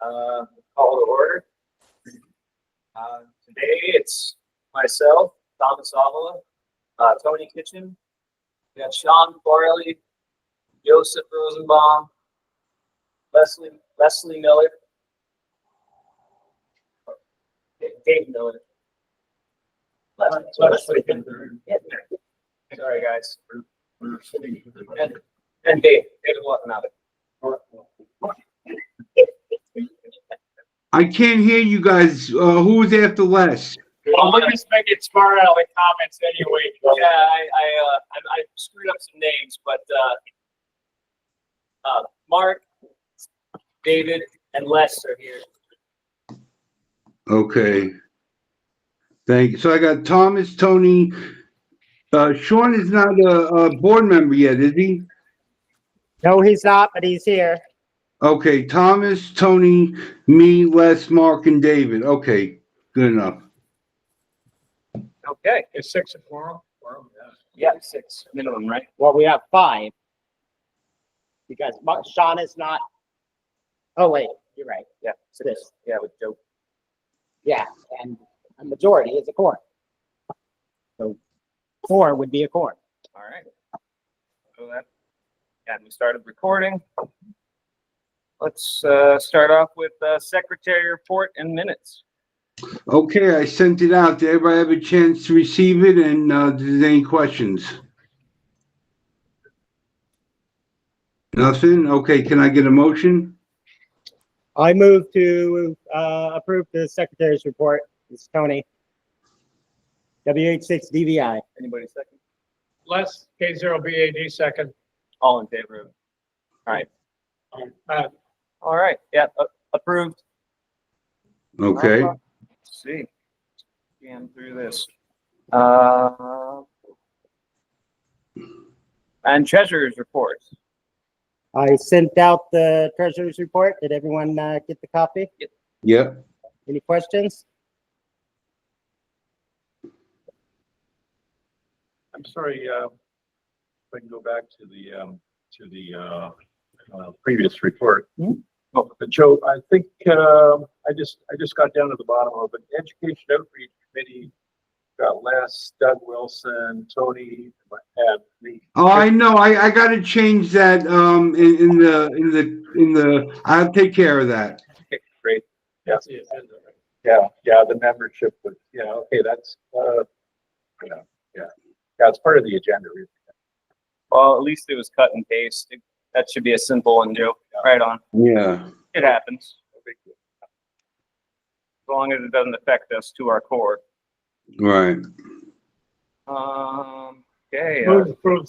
Call to order. Today it's myself, Thomas Avila, Tony Kitchen. We got Sean Farley, Joseph Rosenbaum, Leslie Miller, Dave Miller. Leslie. Sorry, guys. And David Watanabe. I can't hear you guys. Who was after Les? Well, we're just making smart aleck comments anyway. Yeah, I screwed up some names, but Mark, David, and Les are here. Okay. Thank you. So I got Thomas, Tony. Sean is not a board member yet, is he? No, he's not, but he's here. Okay, Thomas, Tony, me, Les, Mark, and David. Okay, good enough. Okay. It's 6 o'clock. Yeah, 6 minimum, right? Well, we have 5. Because Sean is not. Oh, wait, you're right. Yeah, This. yeah, with Joe. Yeah, and a majority is a quorum. So 4 would be a quorum. All right. So that, and we started recording. Let's start off with secretary report and minutes. Okay, I sent it out. Did everybody have a chance to receive it? And does any questions? Nothing? Okay, can I get a motion? I move to approve the secretary's report. It's Tony. WH6DVI. Anybody second? Les, K0BAD second. All in favor of it? All right. All right. Yeah, approved. Okay. Let's see. Scan through this. And treasurer's report. I sent out the treasurer's report. Did everyone get the copy? Yep. Any questions? I'm sorry, if I can go back to the previous report. Oh, but Joe, I think, I just got down to the bottom of it. Education Outreach Committee got Les, Doug Wilson, Tony, and me. Oh, I know. I got to change that in the. I'll take care of that. Okay, great. Yeah. Yeah, the membership was, okay, that's, yeah, it's part of the agenda. Really. Well, at least it was cut and paste. That should be a simple one, Joe. Right on. Yeah. It happens. As long as it doesn't affect us to our core. Right. Okay. Move to approve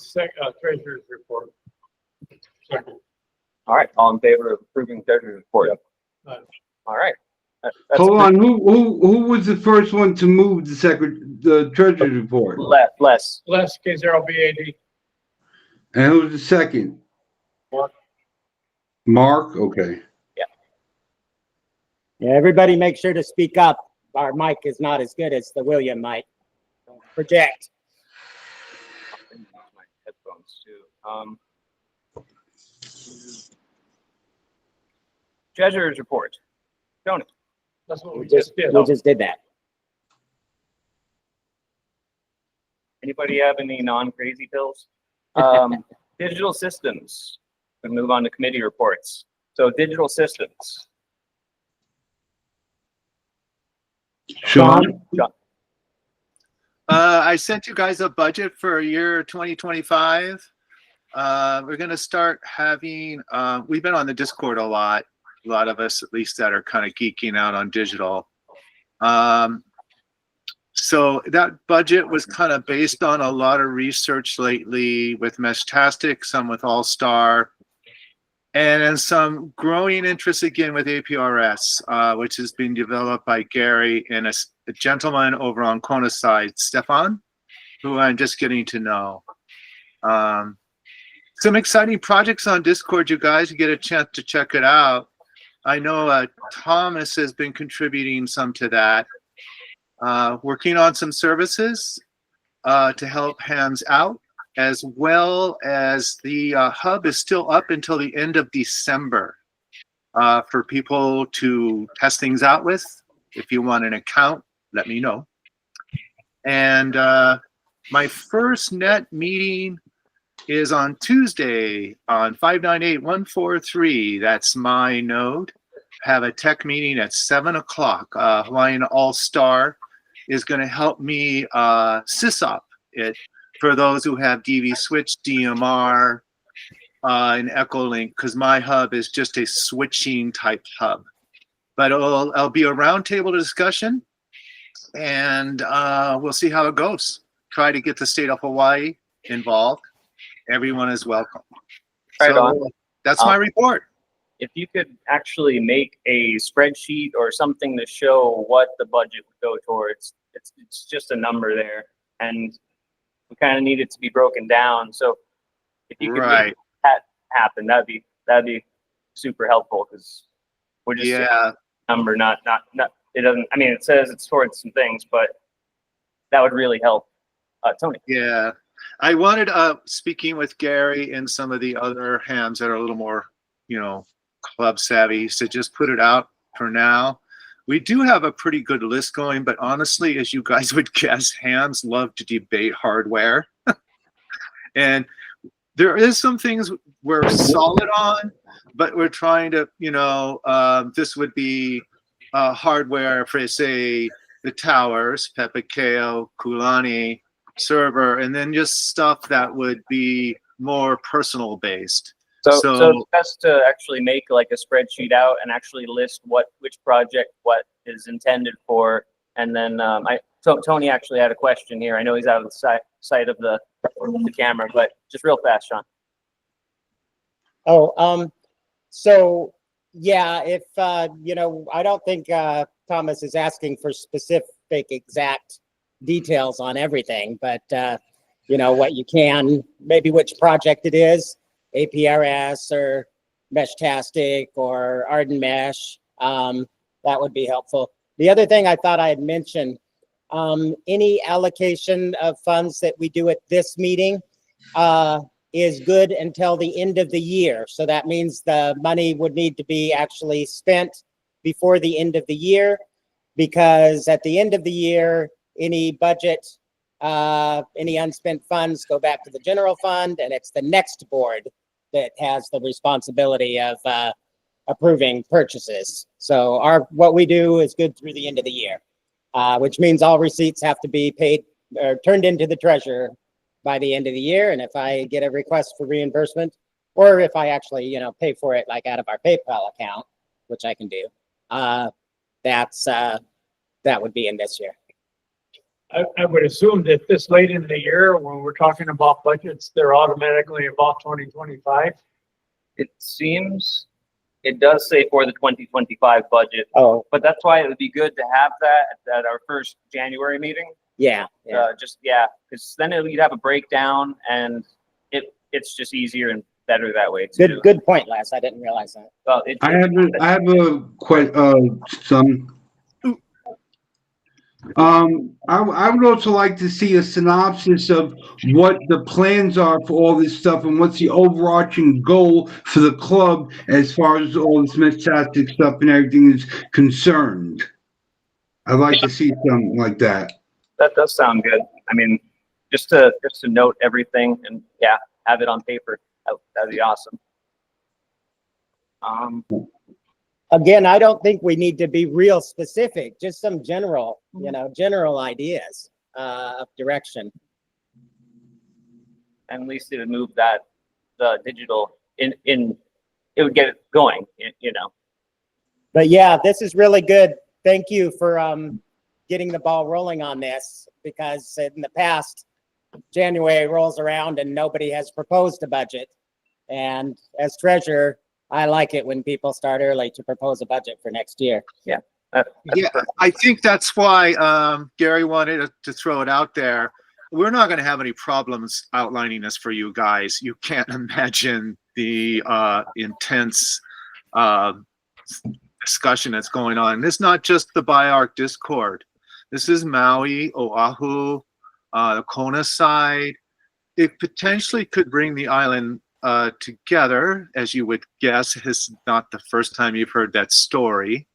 treasurer's report. Second. All right. All in favor of approving treasurer's report? Yep. All right. That's Hold on. Who was the first one to move the treasurer's report? Les. Les, K0BAD. And who was the second? Mark. Mark? Okay. Yeah, everybody make sure to speak up. Our mic is not as good as the William mic. Don't project. My headphones too. Treasurer's report. Tony. That's what We we just just did. did that. Anybody have any non-crazy pills? Digital systems. We move on to committee reports. So digital systems. Sean? I sent you guys a budget for year 2025. We're going to start having, we've been on the Discord a lot of us at least that are kind of geeking out on digital. So that budget was kind of based on a lot of research lately with Meshtastic, some with All-Star, and then some growing interest again with APRS, which is being developed by Gary and a gentleman over on Kona side, Stefan, who I'm just getting to know. Some exciting projects on Discord, you guys. You get a chance to check it out. I know Thomas has been contributing some to that. Working on some services to help hands out, as well as the hub is still up until the end of December. for people to test things out with. If you want an account, let me know. And my first net meeting is on Tuesday on 598-143. That's my node. Have a tech meeting at 7 o'clock. Hawaiian All-Star is going to help me sysop it for those who have DV Switch, DMR, and Echolink, because my hub is just a switching type hub. But it'll be a roundtable discussion, and we'll see how it goes. Try to get the state of Hawaii involved. Everyone is welcome. Right on. That's my report. If you could actually make a spreadsheet or something to show what the budget would go towards, it's just a number there, and we kind of need it to be broken down. So if you could Right. make that happen, that'd be super helpful, because we're just Yeah. a number, not it doesn't. I mean, it says it's towards some things, but that would really help. Tony. Yeah. I wanted, speaking with Gary and some of the other hams that are a little more, club savvy, to just put it out for now. We do have a pretty good list going, but honestly, as you guys would guess, hams love to debate hardware. And there is some things we're solid on, but we're trying to, this would be hardware for, say, the towers, Pepakeo, Kulani, server, and then just stuff that would be more personal based. So So- it's best to actually make like a spreadsheet out and actually list which project what is intended for, and then Tony actually had a question here. I know he's out of the sight of the camera, but just real fast, Sean. So yeah, if, I don't think, Thomas is asking for specific exact details on everything, but, what you can, maybe which project it is, APRS or Meshtastic or Arden Mesh, that would be helpful. The other thing I thought I'd mention, any allocation of funds that we do at this meeting, is good until the end of the year. So that means the money would need to be actually spent before the end of the year, because at the end of the year, any budget, any unspent funds go back to the general fund, and it's the next board that has the responsibility of approving purchases. So what we do is good through the end of the year, which means all receipts have to be paid or turned into the treasurer by the end of the year. And if I get a request for reimbursement, or if I actually, pay for it like out of our PayPal account, which I can do, that would be in this year. I would assume that this late in the year, when we're talking about budgets, they're automatically about 2025. It seems, it does say for the 2025 budget, Oh, but that's why it would be good to have that at our first January meeting. yeah. Because then you'd have a breakdown, and it's just easier and better that way too. Good point, Les. I didn't realize that. Well, I have some. I would also like to see a synopsis of what the plans are for all this stuff and what's the overarching goal for the club as far as all this Meshtastic stuff and everything is concerned. I'd like to see something like that. That does sound good. I mean, just to note everything and have it on paper. That'd be awesome. Again, I don't think we need to be real specific, just some general, general ideas of direction. And at least it would move the digital in, it would get it going, But yeah, this is really good. Thank you for getting the ball rolling on this, because in the past, January rolls around and nobody has proposed a budget. And as treasurer, I like it when people start early to propose a budget for next year. That's perfect. I think that's why Gary wanted to throw it out there. We're not going to have any problems outlining this for you guys. You can't imagine the intense discussion that's going on. This is not just the BIARC Discord. This is Maui, Oahu, the Kona side. It potentially could bring the island together, as you would guess. It's not the first time you've heard that story,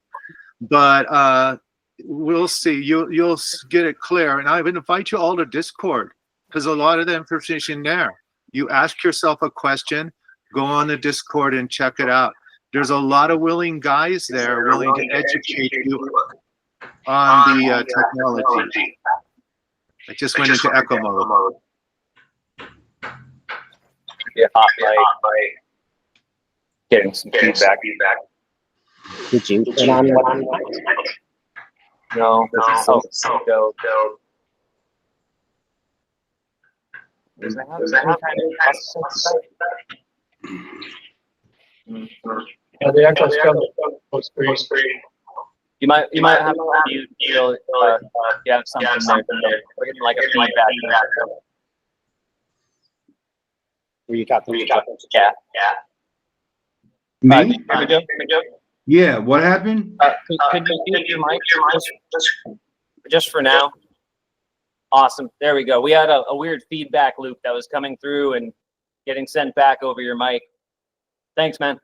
but we'll see. You'll get it clear. And I would invite you all to Discord, because a lot of the information there. You ask yourself a question, go on the Discord and check it out. There's a lot of willing guys there willing to educate you on the technology. I just went into echo mode. Yeah, hot mic. Getting some feedback. Did you turn on one? No, go. Does that have some kind of Yeah, the echo's coming. Looks pretty. You might have to mute, you have something there. We're getting like a feedback. Were you talking to Yeah. Me? Here we go. Yeah, what happened? Could you mute your mic just for now? Awesome. There we go. We had a weird feedback loop that was coming through and getting sent back over your mic. Thanks, man.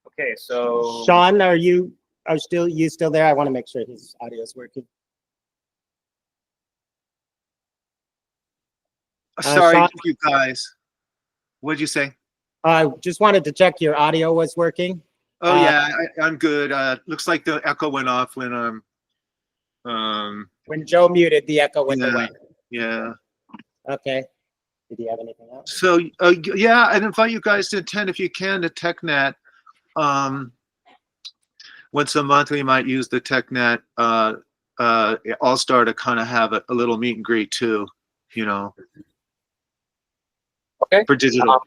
Okay, so Sean, are you still there? I want to make sure his audio is working. Sorry, Sean? you guys. What'd you say? I just wanted to check your audio was working. Oh yeah, I'm good. Looks like the echo went off when When Joe muted, the echo went Yeah. away. yeah. Okay. Did you have anything else? So yeah, I'd invite you guys to attend if you can to TechNet. Once a month we might use the TechNet All-Star to kind of have a little meet and greet too, you know. Okay. For digital.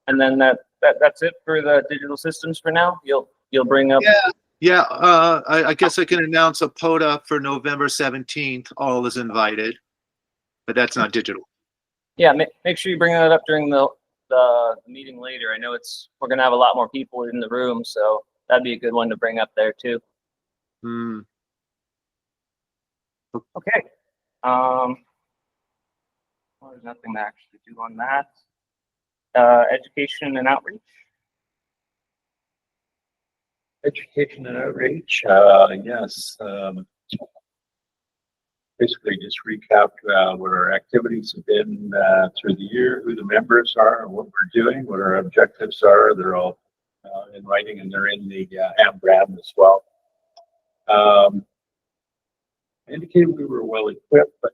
and then that's it for the digital systems for now. You'll bring up. Yeah, I guess I can announce a POTA for November 17th. All is invited, but that's not digital. Yeah, make sure you bring that up during the meeting later. I know we're gonna have a lot more people in the room, so that'd be a good one to bring up there too. Hmm. Okay. Well, there's nothing to actually do on that. Education and outreach. Education and outreach, yes. Basically just recap what our activities have been through the year, who the members are, and what we're doing, what our objectives are. They're all in writing and they're in the AMBRAM as well. Indicated we were well equipped, but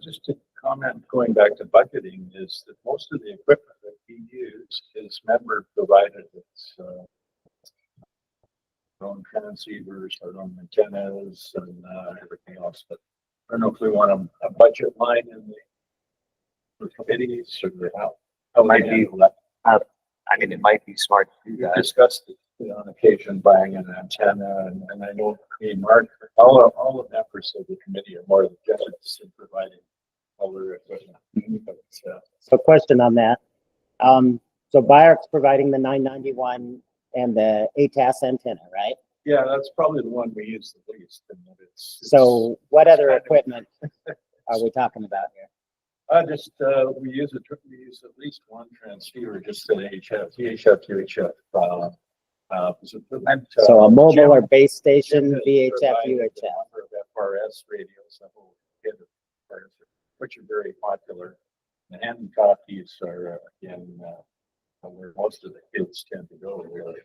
just to comment going back to budgeting is that most of the equipment that we use is member provided. It's our own transceivers, our own antennas, and everything else. But I don't know if we want a budget line in the committees or how might be. I mean, it might be smart to do We that. discussed it on occasion buying an antenna, and I know me and Mark, all the members of the committee are more than generous in providing all their equipment. But, So question on that. So Bayar's providing the 991 and the ATAS antenna, right? yeah, that's probably the one we use the least. And that it's So what other kind of- equipment are we talking about here? we use at least one transceiver, just an VHF, UHF. So a mobile or base station, VHF, UHF. FRS radios, which are very popular. And hand copies are again where most of the kids tend to go really.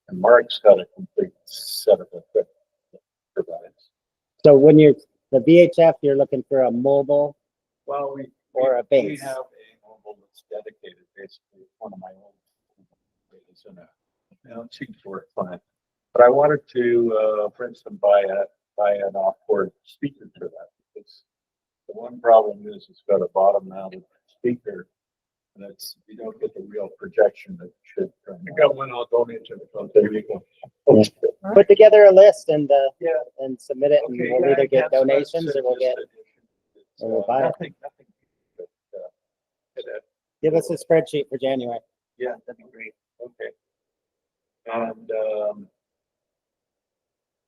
And Mark's got a complete set of equipment that provides. So when the VHF, you're looking for a mobile Well, or a we base? have a mobile that's dedicated, basically one of my own. It's in it seems to work fine. But I wanted to, for instance, buy an off-board speaker for that. Because the one problem is it's got a bottom-mounted speaker, and you don't get the real projection that it should. I got one I'll donate to the club. There you go. Yeah. Put together a list and Yeah. and submit it, and Okay, we'll yeah, either get that's donations or we'll just get, addition. or we'll buy it. Nothing. But, give us a spreadsheet for January. yeah, that'd be great. Okay. And,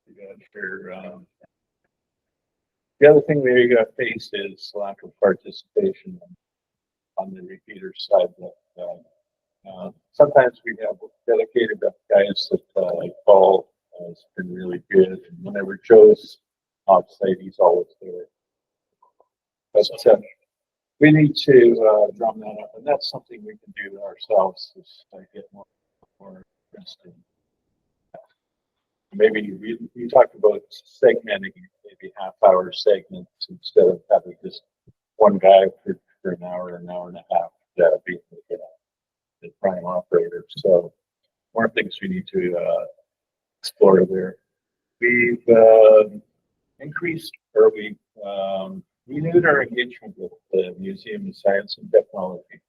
we got here, The other thing we face is lack of participation on the repeater side. Sometimes we have dedicated guys that Paul has been really good, and whenever Joe's offsite, he's always there. But we need to drum that up, and that's something we can do ourselves is get more interested. Maybe we talked about segmenting maybe half-hour segments instead of having just one guy for an hour and a half being the prime operator. So more things we need to explore there. We've increased or we renewed our engagement with the Museum of Science and Technology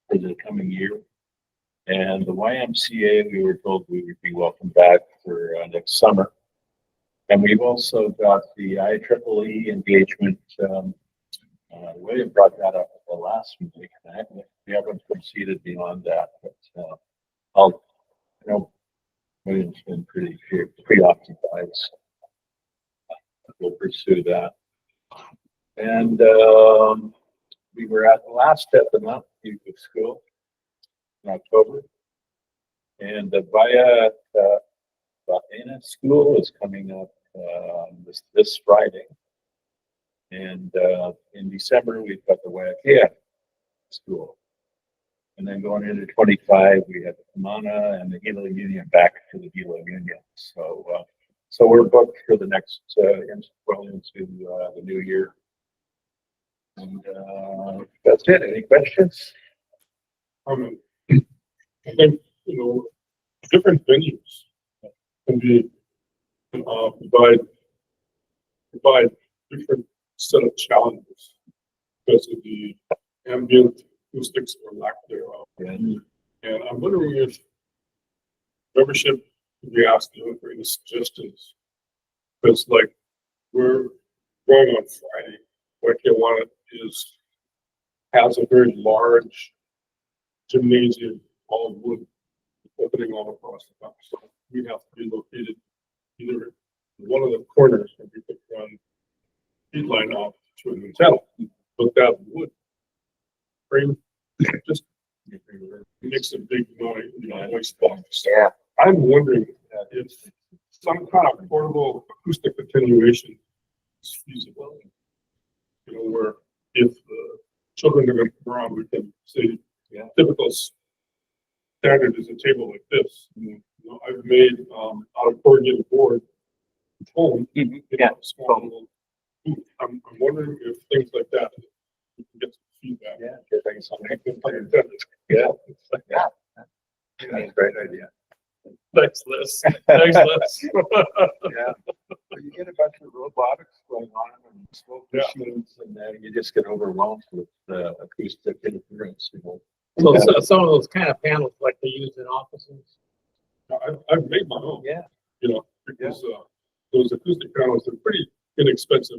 for the coming year. And the YMCA, we were told we would be welcome back for next summer. And we've also got the IEEE engagement. William brought that up at the last meeting. We haven't proceeded beyond that, but I know William's been pretty preoccupied, so we'll pursue that. And we were at the last step in Mountain View School in October, and the Via School is coming up this Friday, and in December we've got the Waiakea School, and then going into 25 we have the Kumana and the Hilo Union back to the Hilo Union. So we're booked for the next well into the new year, and that's it. Any questions? I think, different venues can be, provide different set of challenges because of the ambient acoustics or lack thereof. And I'm wondering if membership could be asked to for any suggestions. Because like we're going on Friday, Waiakea has a very large gymnasium, all wood, opening all across the top. So we'd have to be located either in one of the corners where we could run feed line off to an antenna. But that wood frame just makes a big noise box. Yeah. I'm wondering if some kind of portable acoustic attenuation is feasible. Where if the children are going to come around, we can say, typical standard is a table like this. I've made out of corrugated board home. Small little booth. I'm wondering if things like that we can get some feedback. That's a great idea. Thanks, Liz. Thanks, Liz. Yeah. You get a bunch of robotics going on and smoke machines, and then you just get overwhelmed with acoustic interference. So some of those kind of panels like they use in offices. I've made my own. Yeah. Because those acoustic panels are pretty inexpensive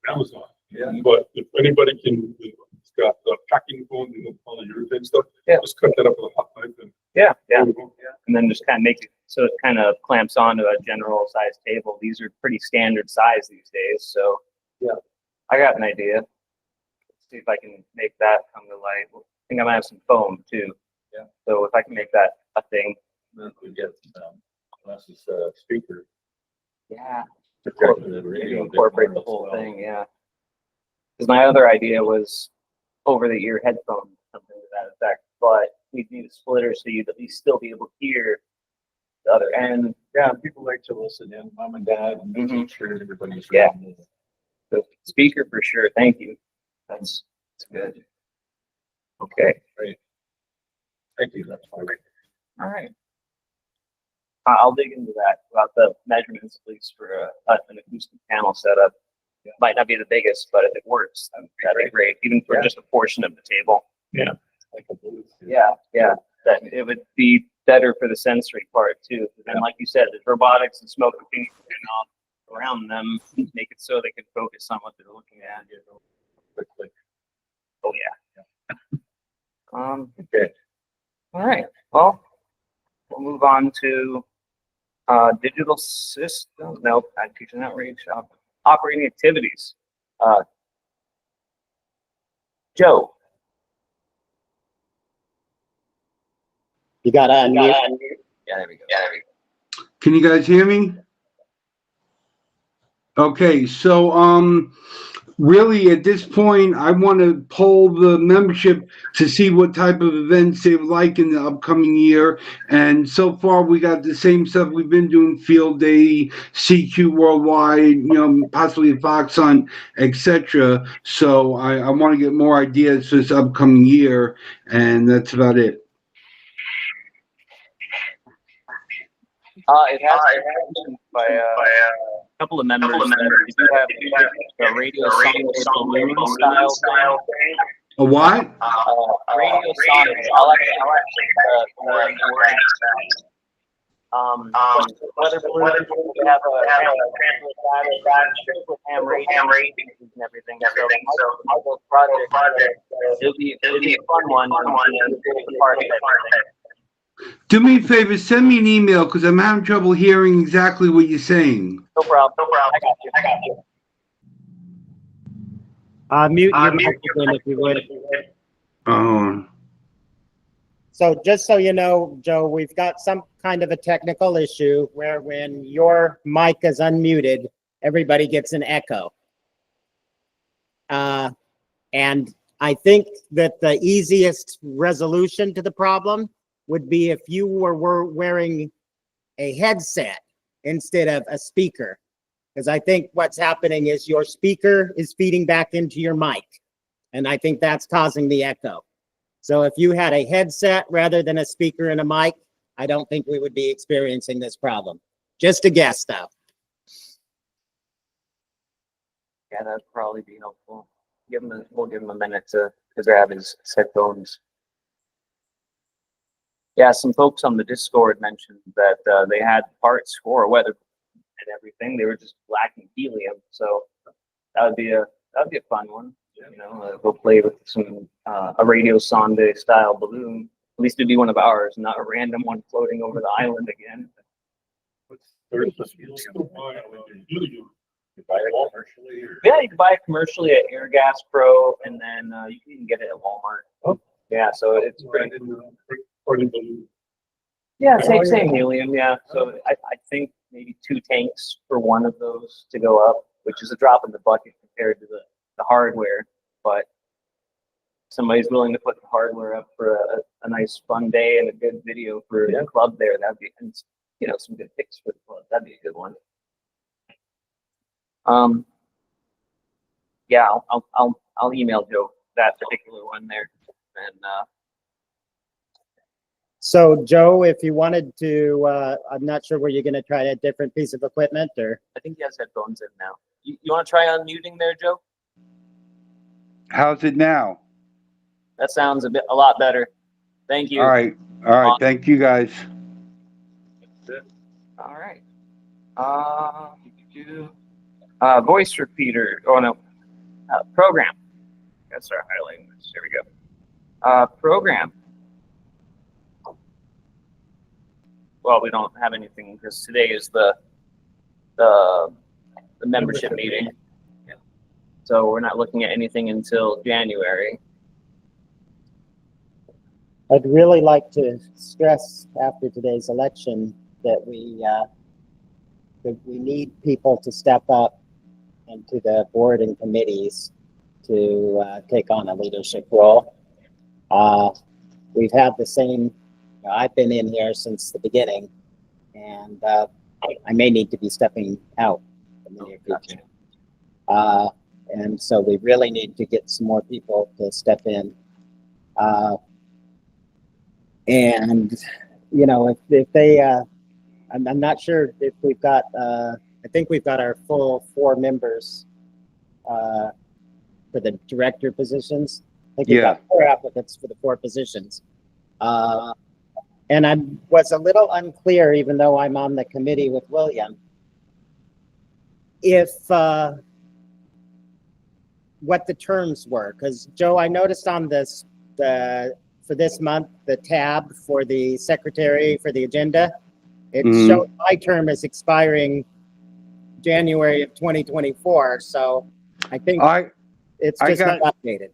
on Amazon. Yeah. But if anybody can, it's got the packing foam and all the urethane stuff. Yeah. Just cut that up with a hot knife and. Yeah. And then just kind of make it so it kind of clamps onto a general size table. These are pretty standard size these days. So I got an idea. Let's see if I can make that come to light. I think I might have some foam too. Yeah. So if I can make that a thing. Then we get Les's speaker. Yeah. Projected at radio. Incorporate the whole thing. Yeah. Because my other idea was over the ear headphones, something to that effect, but we'd need a splitter so you'd at least still be able to hear the other end. Yeah, people like to listen in, mom and dad, and making sure everybody's. Yeah. around it. The speaker for sure. Thank you. That's good. Okay. Great. Thank you. That's fine. All right. I'll dig into that about the measurements at least for an acoustic panel setup. Might not be the biggest, but if it works, then that'd be great, even for just a portion of the table. Like a booth. Yeah. That it would be better for the sensory part too. And like you said, there's robotics and smoke and things around them, make it so they can focus on what they're looking at. Quickly. Oh yeah. Okay. All right. Well, we'll move on to digital system. Nope, teaching outreach. operating activities. Joe. You got to unmute. Yeah, there we go. Can you guys hear me? Okay, so, really, at this point, I want to poll the membership to see what type of events they would like in the upcoming year. And so far, we got the same stuff we've been doing: Field Day, CQ Worldwide, possibly a Fox Hunt, etc. So I want to get more ideas for this upcoming year, and that's about it. It has been mentioned by a couple of members that we do have a radio sonic balloon style thing. A what? Radio sonic. I'll actually weather balloon, we have a ham rating and everything. So our project, it'll be a fun one. Do me a favor, send me an email, because I'm having trouble hearing exactly what you're saying. No problem. I got you. Mute your microphone if you would. So just so you know, Joe, we've got some kind of a technical issue where when your mic is unmuted, everybody gets an echo. And I think that the easiest resolution to the problem would be if you were wearing a headset instead of a speaker. Because I think what's happening is your speaker is feeding back into your mic. And I think that's causing the echo. So if you had a headset rather than a speaker and a mic, I don't think we would be experiencing this problem. Just a guess, though. Yeah, that'd probably be helpful. We'll give him a minute to grab his headphones. Yeah, some folks on the Discord mentioned that they had parts for a weather and everything. They were just lacking helium, so that would be a fun one. Go play with some a radio sonde style balloon. At least it'd be one of ours, not a random one floating over the island again. Yeah, you can buy it commercially at Airgas Pro, and then you can even get it at Walmart. Oh, yeah, so it's pretty good. Yeah, same helium. Yeah, so I think maybe 2 tanks for one of those to go up, which is a drop in the bucket compared to the hardware. But somebody's willing to put the hardware up for a nice fun day and a good video for the club there. That'd be, some good pics for the club. That'd be a good one. Yeah, I'll email Joe that particular one there, and So, Joe, if you wanted to, I'm not sure, were you going to try a different piece of equipment, or? I think he has headphones in now. You want to try unmuting there, Joe? How's it now? That sounds a lot better. Thank you. All right. Thank you, guys. All right. Voice repeater. Oh no. Program. Gotta start highlighting this. There we go. Program. Well, we don't have anything because today is the membership meeting. Yeah. So we're not looking at anything until January. I'd really like to stress after today's election that we need people to step up into the board and committees to take on a leadership role. We've had the same. I've been in here since the beginning, and I may need to be stepping out in the near future. And so we really need to get some more people to step in. And, if they, I'm not sure if we've got, I think we've got our full 4 members for the director positions. I think we've got 4 applicants for the 4 positions. And I was a little unclear, even though I'm on the committee with William, if what the terms were. Because, Joe, I noticed on this, for this month, the tab for the secretary for the agenda, it showed my term is expiring January of 2024, so I think it's I just not got- updated.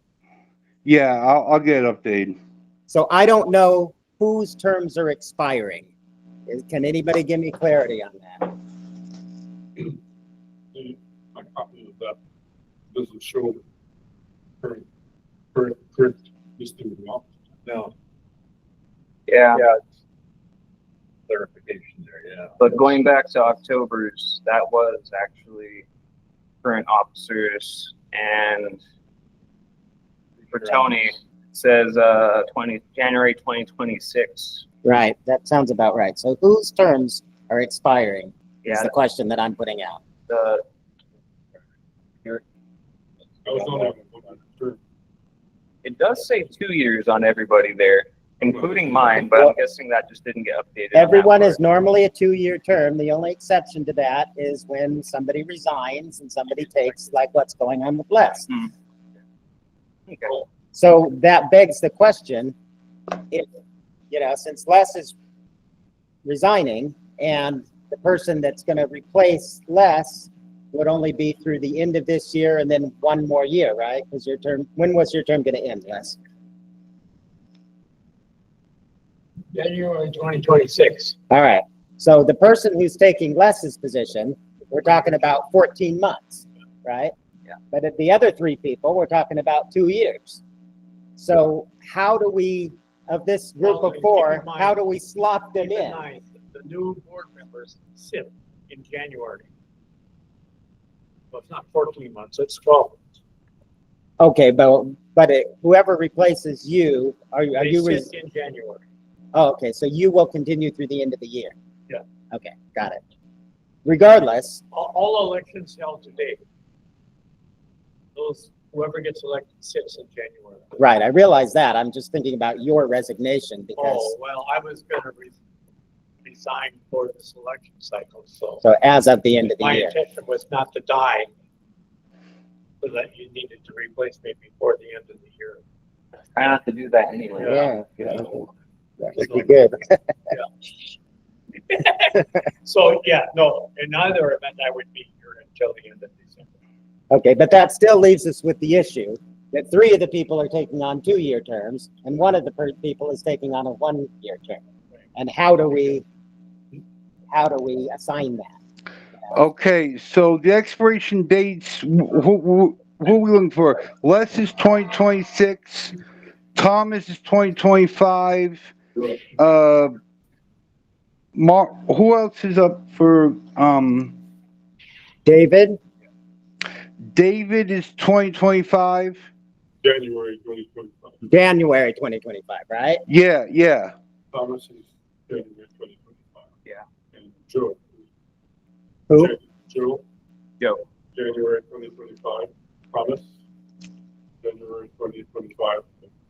Yeah, I'll get it updated. So I don't know whose terms are expiring. Can anybody give me clarity on that? My copy of that doesn't show current listing of the office. No, Yeah, yeah. It's clarification there, yeah. but going back to October's, that was actually current officers, and for Tony, it says, January 2026. Right, that sounds about right. So whose terms are expiring is Yeah, the question that I'm putting out. the, I was on that one. Sure. it does say 2 years on everybody there, including mine, but I'm guessing that just didn't get updated. on that Everyone part. is normally a 2-year term. The only exception to that is when somebody resigns and somebody takes, like what's going on with Les. Okay. So that begs the question, if, since Les is resigning and the person that's going to replace Les would only be through the end of this year and then one more year, right? Because your term, when was your term going to end, Les? January 2026. All right. So the person who's taking Les's position, we're talking about 14 months, right? Yeah. But at the other 3 people, we're talking about 2 years. So how do we, of this group Well, of keep 4, in mind- how do we slot them Keep in in? mind, the new board members sit in January. So it's not 14 months, it's 12 months. Okay, but whoever replaces you, are They you? sit in January. Oh, okay, so you will continue through the end of the year? Yeah. Okay, got it. Regardless, All elections held today. Whoever gets elected sits in January. right, I realize that. I'm just thinking about your resignation because, Oh, well, I was gonna resign for this election cycle, so. so as of the end of the My year. intention was not to die, so that you needed to replace me before the end of the year. Try not to do that anyway. Yeah. That would be good. So, yeah, no, in either event, I would be here until the end of December. Okay, but that still leaves us with the issue that 3 of the people are taking on 2-year terms and one of the people is taking on a 1-year term. And how do we assign that? Okay, so the expiration dates, who are we looking for? Les is 2026, Thomas is 2025, Mark, who else is up for, David? David is 2025? January 2025. January 2025, right? Yeah. Thomas is January 2025. Yeah. And Joe. Who? Joe. Joe. January 2025. Thomas. January 2025.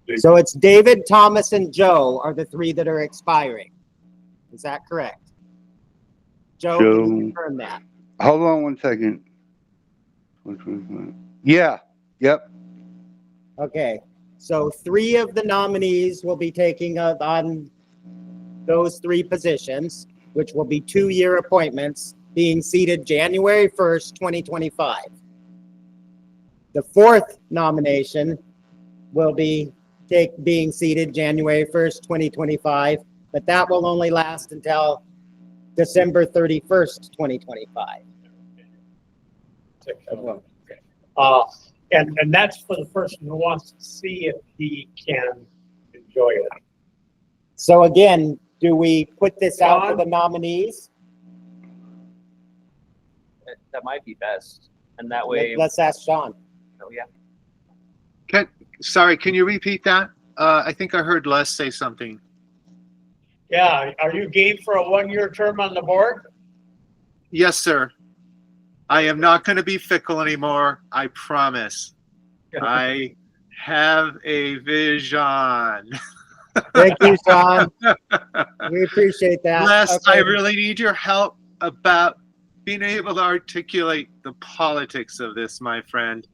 David. So it's David, Thomas, and Joe are the 3 that are expiring. Is that correct? Joe, can Joe. you confirm that? Hold on one second. Yeah, yep. Okay, so 3 of the nominees will be taking on those 3 positions, which will be 2-year appointments being seated January 1st, 2025. The 4th nomination will be being seated January 1st, 2025, but that will only last until December 31st, 2025. And that's for the person who wants to see if he can enjoy it. So again, do we put this out to John? the nominees? That might be best, and that way, Let's ask Sean. oh, yeah. Sorry, can you repeat that? I think I heard Les say something. Yeah, are you game for a 1-year term on the board? Yes, sir. I am not going to be fickle anymore. I promise. I have a vision. Thank you, Sean. We appreciate that. Les, Okay. I really need your help about being able to articulate the politics of this, my friend.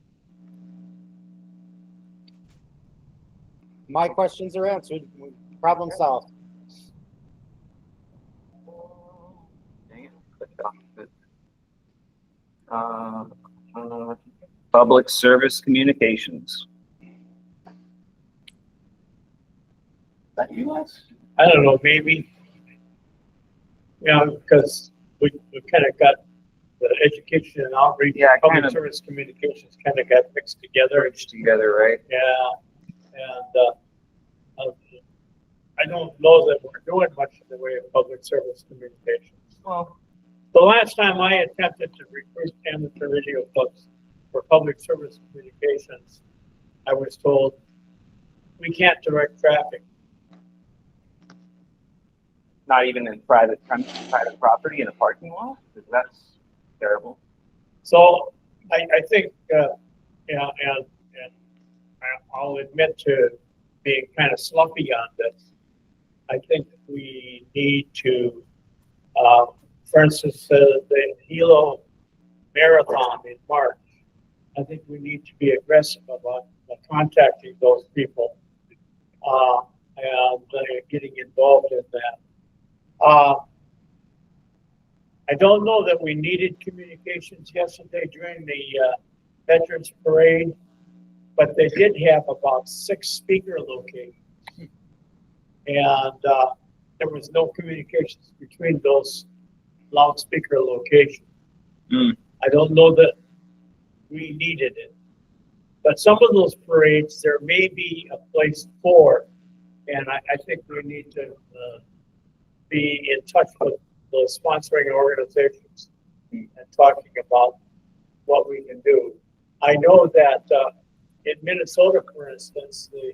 My questions are answered. Problem solved. Dang it, clicked off it. Uh, Public service communications. That you guys? I don't know, maybe. Yeah, because we kind of got the education and outreach, Yeah, public kind of. service communications kind of got mixed together. Together, right? Yeah, and I don't know that we're doing much in the way of public service communications. Well, The last time I attempted to recruit amateur radio folks for public service communications, I was told, we can't direct traffic. not even in private property in a parking lot? 'Cause that's terrible. So I think, yeah, and I'll admit to being kind of sloppy on this. I think we need to, for instance, the Hilo Marathon in March. I think we need to be aggressive about contacting those people and getting involved in that. I don't know that we needed communications yesterday during the Veterans Parade, but they did have about 6 speaker locations. And there was no communications between those loudspeaker locations. Mm. I don't know that we needed it. But some of those parades, there may be a place for, and I think we need to be in touch with the sponsoring organizations and talking about what we can do. I know that in Minnesota, for instance, the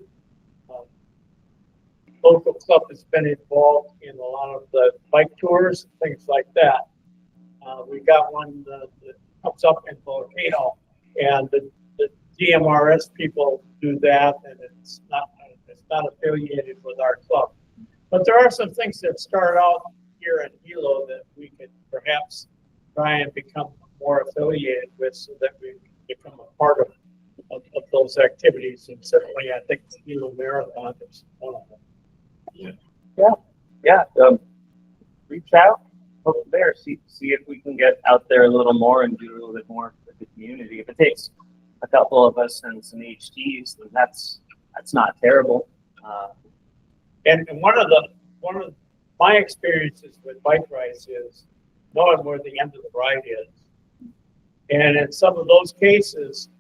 local club has been involved in a lot of the bike tours, things like that. We got one that comes up in Volcano, and the DMRS people do that, and it's not affiliated with our club. But there are some things that start out here in Hilo that we could perhaps try and become more affiliated with, so that we become a part of those activities. And certainly, I think the Hilo Marathon is one of them. Yeah, reach out, hope there, see if we can get out there a little more and do a little bit more with the community. If it takes a couple of us and some HTs, then that's not terrible. And one of my experiences with bike rides is knowing where the end of the ride is. And in some of those cases,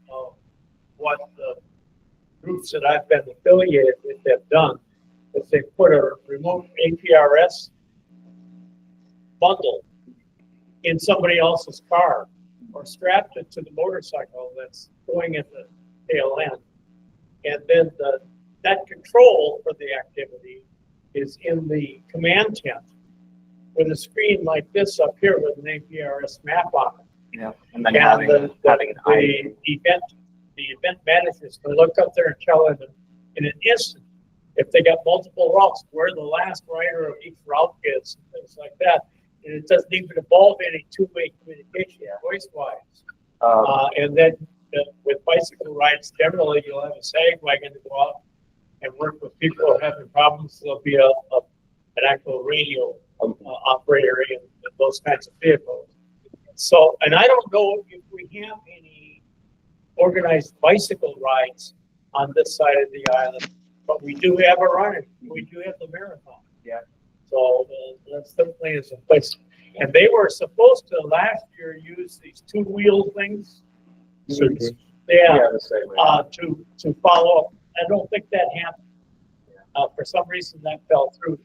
what the groups that I've been affiliated with have done is they put a remote APRS bundle in somebody else's car or strapped it to the motorcycle that's going at the tail end. And then that control for the activity is in the command tent with a screen like this up here with an APRS map on it. Yeah, and then And having an the event managers can look up there and tell them in an instant if they got multiple routes, where the last rider of each route is, and things like that. And it doesn't even involve any two-way communication voice-wise. And then with bicycle rides, generally you'll have a sag wagon to go out and work with people who are having problems. There'll be an actual radio operator in those kinds of vehicles. So, and I don't know if we have any organized bicycle rides on this side of the island, but we do have a running. We do have the marathon. Yeah. So that certainly is a place. And they were supposed to last year use these 2-wheel things. Yeah. the same way. To follow up. I don't think that happened. For some reason that fell through.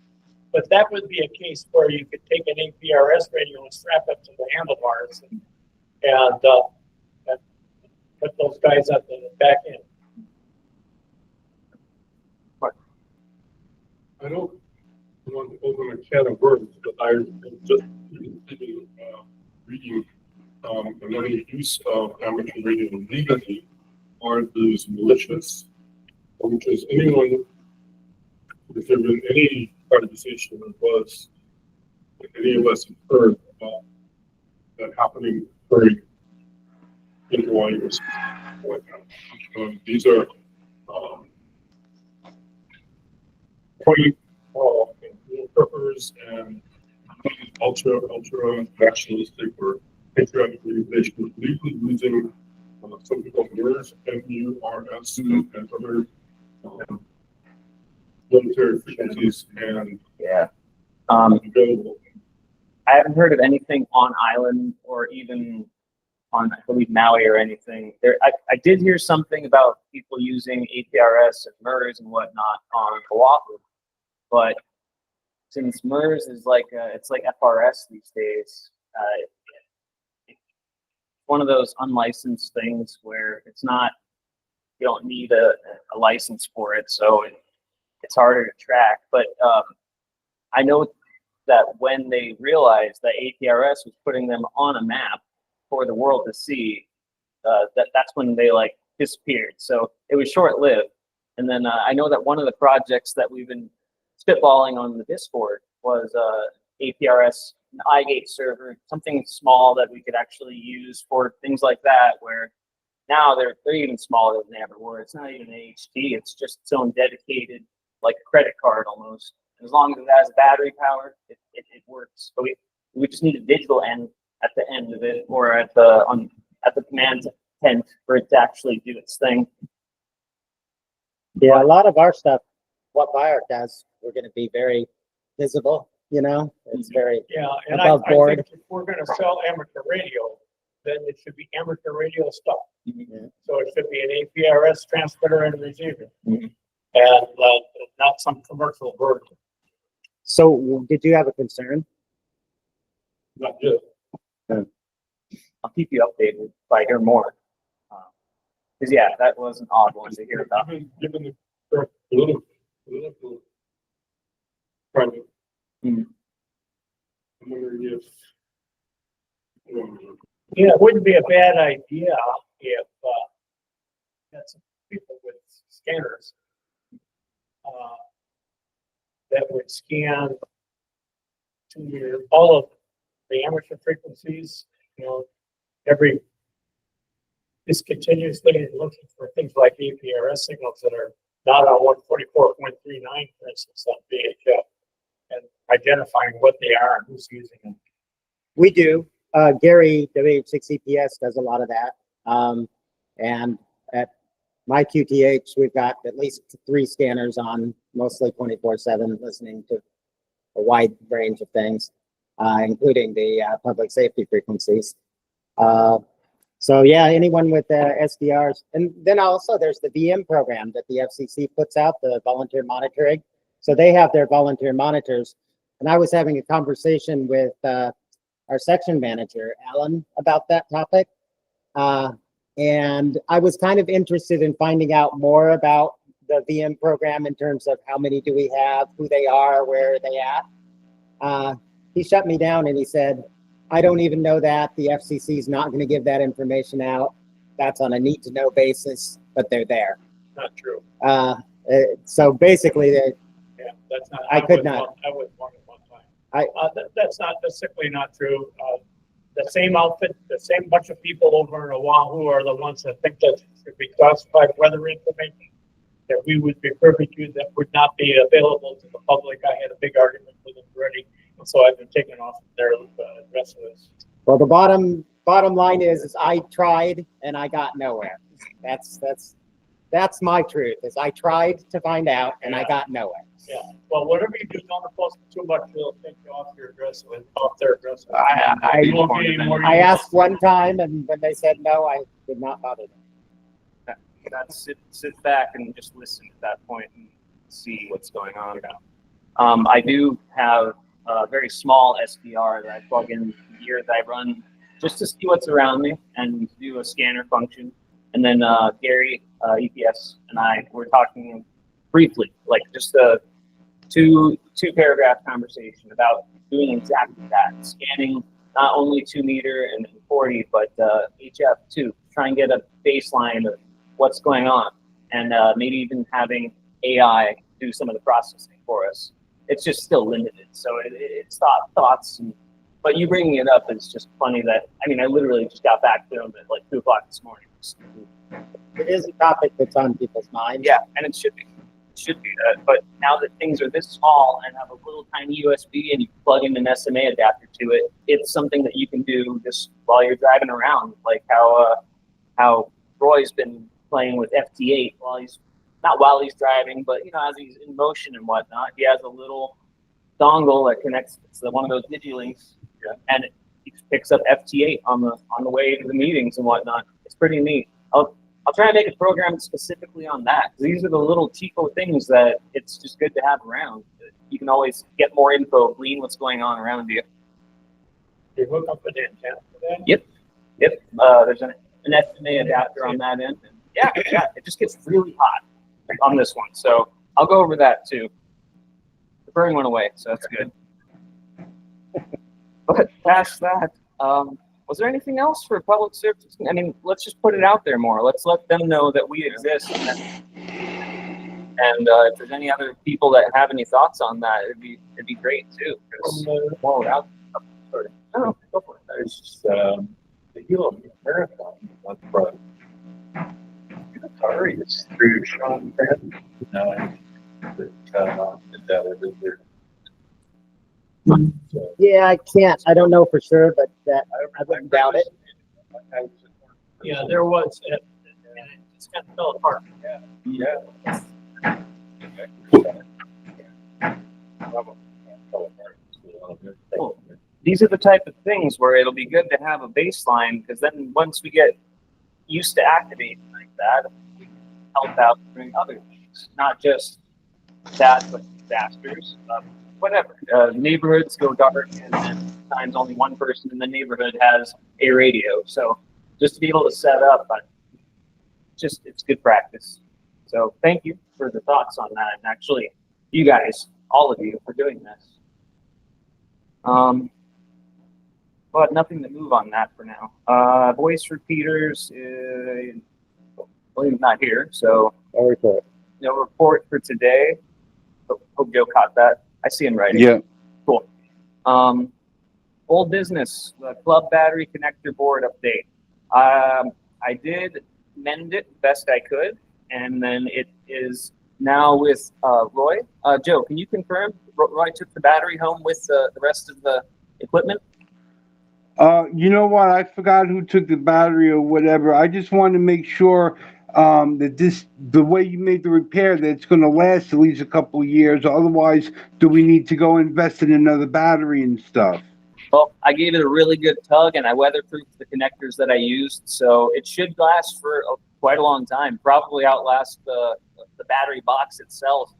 But that would be a case where you could take an APRS radio and strap it to the handlebars and put those guys at the back end. I don't want to open a can of worms, but I just reading another use of amateur radio legally are those malicious, which is anyone, if there been any conversation or buzz that any of us have heard about that happening during in Hawaii or something like that. These are interpreters and ultra nationalistic or patriotically, they should leave using something called MURS, M-U-R-S, and other military frequencies and Yeah. available. I haven't heard of anything on island or even on, I believe, Maui or anything. I did hear something about people using APRS and MERS and whatnot on Oahu, but since MERS is like it's like FRS these days, it's one of those unlicensed things where it's not, you don't need a license for it, so it's harder to track. But I know that when they realized that APRS was putting them on a map for the world to see, that's when they like disappeared. So it was short lived. And then I know that one of the projects that we've been spitballing on the Discord was APRS, an iGate server, something small that we could actually use for things like that, where now they're even smaller than they ever were. It's not even an HT, it's just its own dedicated, like a credit card almost. As long as it has battery power, it works. So we just need a digital end at the end of it, or at the command tent for it to actually do its thing. Yeah, a lot of our stuff, what BIARC does, we're going to be very visible. You know, it's very Yeah, and above I board. think if we're gonna sell amateur radio, then it should be amateur radio stuff. Yeah. So it should be an APRS transmitter and receiver. Mhm. And not some commercial version. So, did you have a concern? Not just. I'll keep you updated if I hear more. Because yeah, that was an odd one to hear about. Given the current political climate. Hmm. I'm wondering if. Yeah, it wouldn't be a bad idea if had some people with scanners that would scan to all of the amateur frequencies, you know, just continuously looking for things like APRS signals that are not on 144.39, for instance, on VHF, and identifying what they are and who's using them. We do. Gary, WH6EPS does a lot of that. And at my QTH, we've got at least 3 scanners on, mostly 24/7, listening to a wide range of things, including the public safety frequencies. So yeah, anyone with SDRs. And then also there's the VM program that the FCC puts out, the volunteer monitoring. So they have their volunteer monitors. And I was having a conversation with our section manager, Alan, about that topic. And I was kind of interested in finding out more about the VM program in terms of how many do we have, who they are, where are they at. He shut me down and he said, I don't even know that. The FCC is not going to give that information out. That's on a need to know basis, but they're there. Not true. So basically, Yeah, that's not. I could not. I was one at one time. That's simply not true. The same outfit, the same bunch of people over in Oahu are the ones that think that should be classified weather information that we would be privy to that would not be available to the public. I had a big argument with them already, and so I've been taken off their rest of this. well, the bottom line is I tried and I got nowhere. That's my truth. Is I tried to find out and I got nowhere. Yeah. Well, whatever you do, don't post too much. They'll take you off your address and off their address. You won't get any more I emails. asked one time, and when they said no, I did not bother them. That's sit back and just listen at that point and see what's going on. I do have a very small SDR that I plug in here that I run just to see what's around me and do a scanner function. And then Gary, EPS, and I were talking briefly, like just a two paragraph conversation about doing exactly that, scanning not only 2 meter and 40, but HF too. Try and get a baseline of what's going on, and maybe even having AI do some of the processing for us. It's just still limited, so it's thoughts. But you bringing it up is just funny. That I literally just got back to him at like 2 o'clock this morning. It is a topic that's on people's minds. Yeah, and it should be. should be that. But now that things are this small and have a little tiny USB and you plug in an SMA adapter to it, it's something that you can do just while you're driving around. Like how Roy's been playing with FT8 not while he's driving, but as he's in motion and whatnot. He has a little dongle that connects to one of those DigiLinks, and it picks up FT8 on the way to the meetings and whatnot. It's pretty neat. I'll try and make a program specifically on that. These are the little cheapo things that it's just good to have around. You can always get more info, glean what's going on around you. You hook up an antenna for that? Yep. There's an SMA adapter on that end. And yeah, it just gets really hot on this one. So I'll go over that too. The burn went away, so that's good. But past that, was there anything else for public service? I mean, let's just put it out there more. Let's let them know that we exist. And if there's any other people that have any thoughts on that, it'd be great too. More out. Go for it. There's just, the Hilo Marathon on front. Sorry, it's through Sean Grant. That is there. So, Yeah, I can't. I don't know for sure, but I wouldn't doubt it. Yeah, there was, and it just kind of fell apart. Yeah. Cool. These are the type of things where it'll be good to have a baseline, because then once we get used to activating like that, we can help out doing other things, not just that, but disasters, whatever. Neighborhoods go dark, and then sometimes only one person in the neighborhood has a radio. So just to be able to set up, it's good practice. So thank you for the thoughts on that, and actually, you guys, all of you, for doing this. But nothing to move on that for now. Voice repeaters, William's not here, so no report for today. Hope Joe caught that. I see him writing. Yeah. Cool. Old business, the club battery connector board update. I did mend it best I could, and then it is now with Roy. Joe, can you confirm Roy took the battery home with the rest of the equipment? You know what? I forgot who took the battery or whatever. I just wanted to make sure that the way you made the repair, that it's going to last at least a couple of years. Otherwise, do we need to go invest in another battery and stuff? Well, I gave it a really good tug, and I weatherproofed the connectors that I used, so it should last for quite a long time. Probably outlast the battery box itself.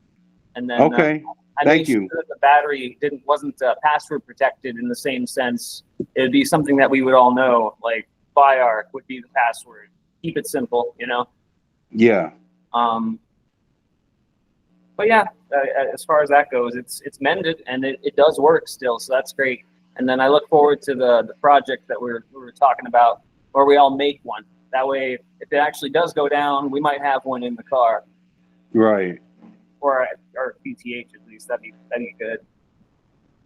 And then Okay. I Thank made you. sure that the battery wasn't password protected in the same sense. It'd be something that we would all know, like BIARC would be the password. Keep it simple, Yeah. But yeah, as far as that goes, it's mended and it does work still, so that's great. And then I look forward to the project that we were talking about, where we all make one. That way, if it actually does go down, we might have one in the car, Right. or PTH at least. That'd be good.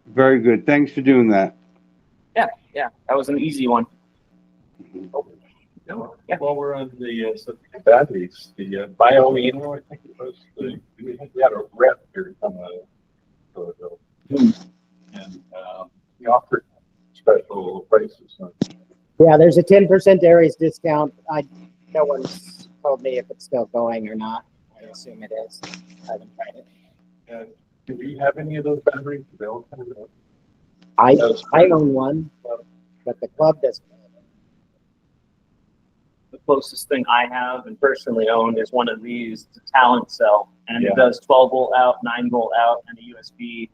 Very good. Thanks for doing that. Yeah, that was an easy one. No, Yeah. while we're on the subject of batteries, the BioEno, I think it was, we had a rep here from and we offered special prices. Yeah, there's a 10% Aries discount. No one's told me if it's still going or not. I assume it is. I haven't tried it. Do we have any of those batteries available? I own one, but the club doesn't. The closest thing I have and personally own is one of these, the Talent Cell, and Yeah. it does 12 volt out, 9 volt out, and a USB.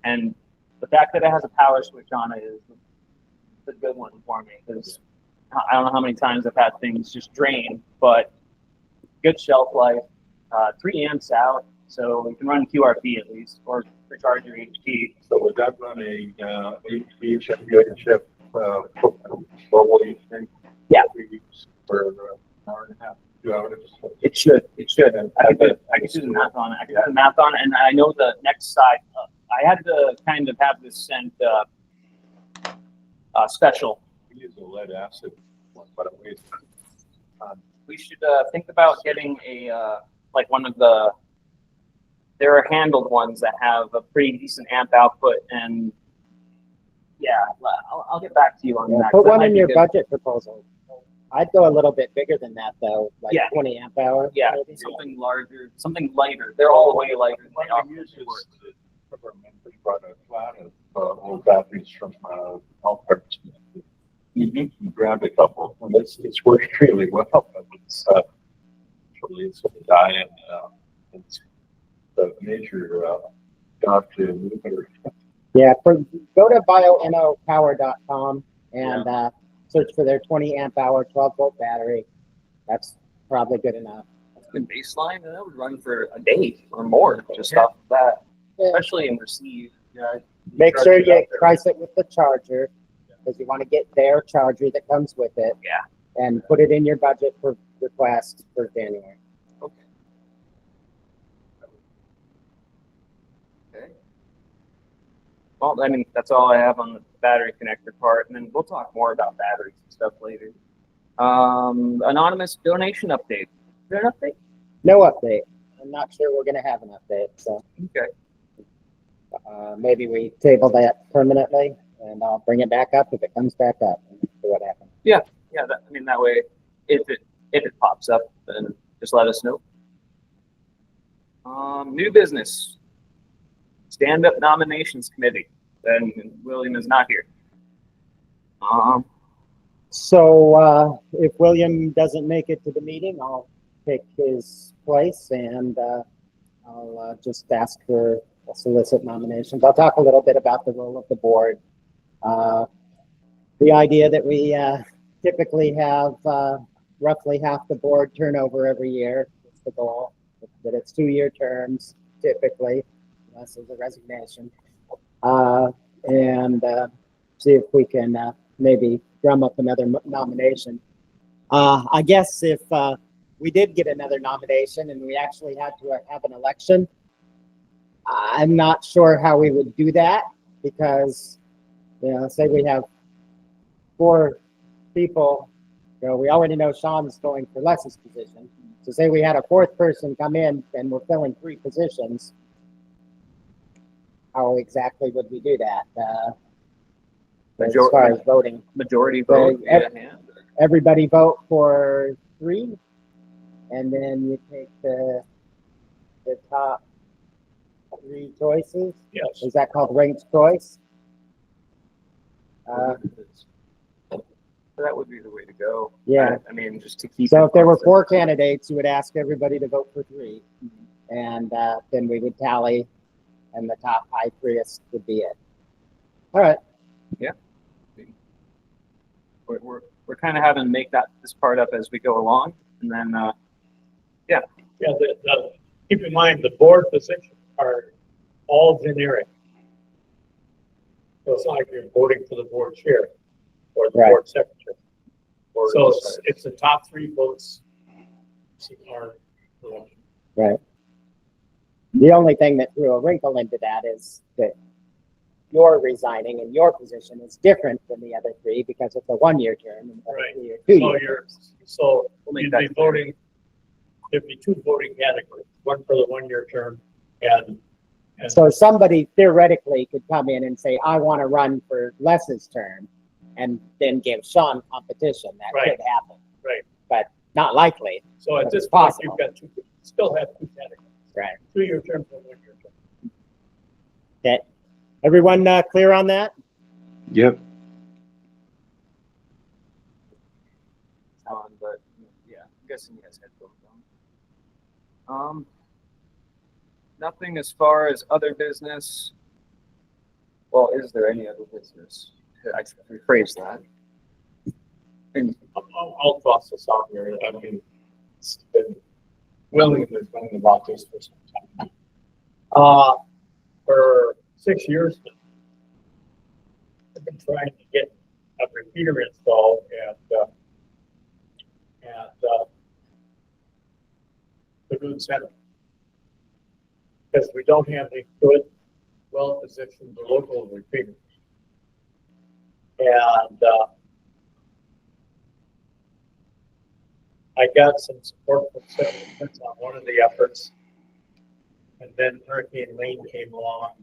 And the fact that it has a power switch on it is a good one for me, because I don't know how many times I've had things just drain, but good shelf life, 3 amps out, so you can run QRP at least, or recharge your HP. So would that run a HF mobile using? Yeah. For an hour and a half, 2 hours? It should. I could do the math on it. And I know the next side. I had to kind of have this sent special. We use a lead acid, but it weighs. We should think about getting a like one of the there are handled ones that have a pretty decent amp output, and yeah, I'll get back to you on Yeah, that. put 'cause that one might in be your good. budget proposal. I'd go a little bit bigger than that though, like Yeah. 20 amp hour. Yeah, maybe. something larger, something lighter. They're all way lighter than they One are. I use is the our members brought a flat of old batteries from Alphards. You grabbed a couple, and it's worked really well. But it's it's a diet. It's the major job to move it. Yeah, go to bionopower.com and search for their 20 amp hour, 12 volt battery. That's probably good enough. Good baseline, and that would run for a day or more just off of that, Yeah. especially in receive. Yeah, Make charge sure it you out there. price it with the charger because you want to get their charger that comes with it. Yeah. And put it in your budget for request for January. Okay. Okay. Well, I mean, that's all I have on the battery connector part, and then we'll talk more about batteries and stuff later. Anonymous donation update. Is there an update? No update. I'm not sure we're going to have an update. So Okay. maybe we table that permanently and I'll bring it back up if it comes back up and see what happens. Yeah, that, I mean, that way, if it pops up, then just let us know. New business. Stand-up nominations committee. And William is not here. So if William doesn't make it to the meeting, I'll take his place and I'll just ask for solicit nominations. I'll talk a little bit about the role of the board. The idea that we typically have roughly half the board turnover every year is the goal. That it's 2-year terms typically, unless there's a resignation. And see if we can maybe drum up another nomination. I guess if we did get another nomination and we actually had to have an election, I'm not sure how we would do that because, say we have 4 people, we already know Sean's going for Les's position. So say we had a 4th person come in and we're filling 3 positions. How exactly would we do that? As far as voting, Majority vote. Right. Yeah. everybody vote for 3, and then you take the top 3 choices. Yes. Is that called ranked choice? That would be the way to go. Yeah. I mean, just to keep. So it if there were constant. 4 candidates, you would ask everybody to vote for 3, and then we would tally, and the top high 3th would be it. All right. We're kind of having to make this part up as we go along, and then Yeah, keep in mind, the board positions are all generic. So it's not like you're voting for the board chair or the Right. board secretary. So it's the top 3 votes. Are elected. Right. The only thing that threw a wrinkle into that is that you're resigning and your position is different than the other 3 because it's a 1-year term and the other Right. 3 are So 2-year you're, terms. so we'll make you'd that be clear. voting, there'd be 2 voting categories, one for the 1-year term and So somebody theoretically could come in and say, I want to run for Les's term and then give Sean competition. That Right. could happen. Right. But not likely. so at It's this point, possible. you've got 2, still have 2 categories, Right. 2-year terms and 1-year term. Okay. Everyone clear on that? Yep. But yeah, I'm guessing you guys had both on. Nothing as far as other business. Well, is there any other business? I should rephrase that. And I'll toss this out here. I mean, it's been, William has been about this for some time. For 6 years now, I've been trying to get a repeater installed and the good center. Because we don't have any good, well-positioned local repeaters. And I got some support from citizens on one of the efforts. And then Hurricane Lane came along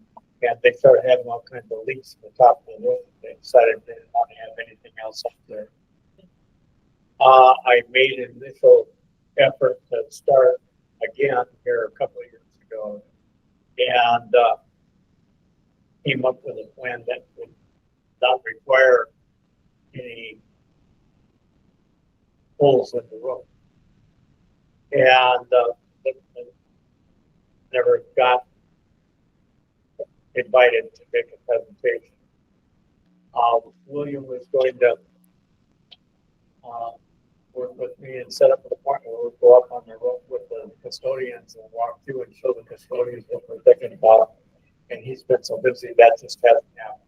and they started having all kinds of leaks at the top of the roof. They decided they didn't want to have anything else up there. I made an initial effort to start again here a couple of years ago and came up with a plan that would not require any holes in the roof. And never got invited to make a presentation. William was going to work with me and set up an appointment where we'd go up on the roof with the custodians and walk through and show the custodians what we're thinking about. And he's been so busy that just hasn't happened.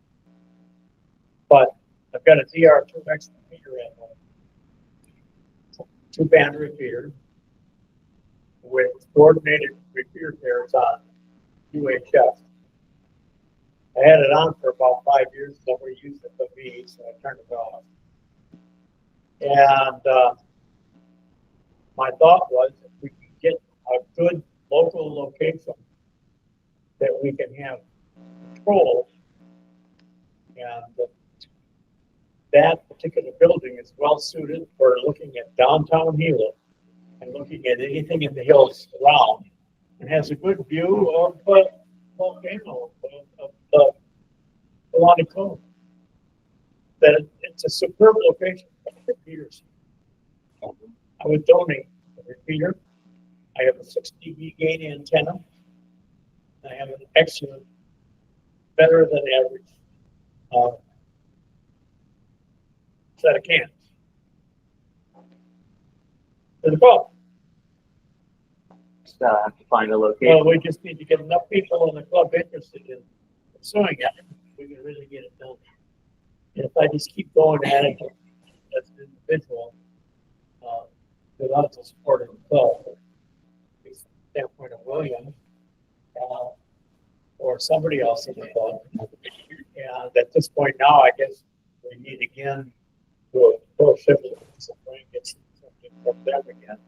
But I've got a DR2 extra repeater at home. 2-band repeater with coordinated repeater pairs on UHF. I had it on for about 5 years, never used it but me, so I turned it off. And my thought was if we could get a good local location that we can have control, and that particular building is well suited for looking at downtown Hilo and looking at anything in the hills around, and has a good view of volcano of Kalani Cove. That it's a superb location for repeaters. I would donate a repeater. I have a 6 dB gain antenna. I have an excellent, better than average set of cans. There's a problem. Just have to find a location. Well, we just need to get enough people in the club interested in pursuing it. We can really get it done. And if I just keep going at it as an individual, without the support of the club, from the standpoint of William, or somebody else in the club, and at this point now, I guess we need again to push it and get something from them again.